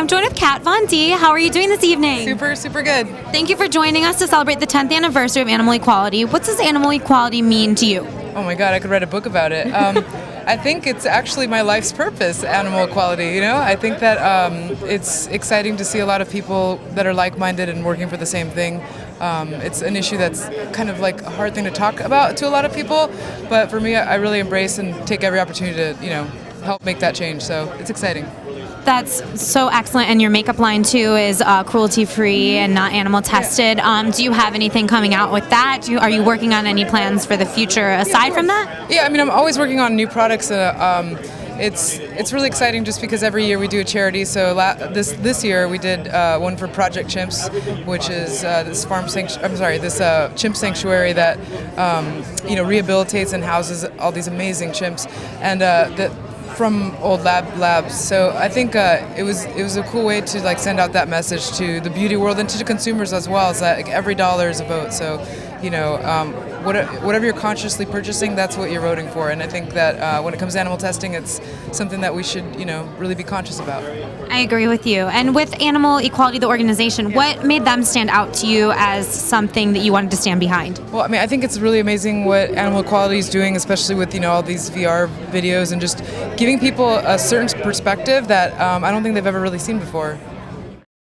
I'm joined with Kat Von D. How are you doing this evening? Super, super good. Thank you for joining us to celebrate the 10th anniversary of animal equality. What does animal equality mean to you? Oh my God, I could write a book about it. I think it's actually my life's purpose, animal equality, you know? I think that it's exciting to see a lot of people that are like-minded and working for the same thing. It's an issue that's kind of like a hard thing to talk about to a lot of people, but for me, I really embrace and take every opportunity to, help make that change, so it's exciting. That's so excellent, and your makeup line too is cruelty-free and not animal tested. Do you have anything coming out with that? Are you working on any plans for the future aside from that? Yeah, I mean, I'm always working on new products. It's really exciting just because every year we do a charity. So this year we did one for Project Chimps, which is this chimp sanctuary that rehabilitates and houses all these amazing chimps, and from old labs. So I think it was a cool way to send out that message to the beauty world and to the consumers as well. Is that every dollar is a vote. So whatever you're consciously purchasing, that's what you're voting for. And I think that when it comes to animal testing, it's something that we should really be conscious about. I agree with you. And with Animal Equality, the organization, what made them stand out to you as something that you wanted to stand behind? Well, I mean, I think it's really amazing what Animal Equality is doing, especially with all these VR videos and just giving people a certain perspective that I don't think they've ever really seen before.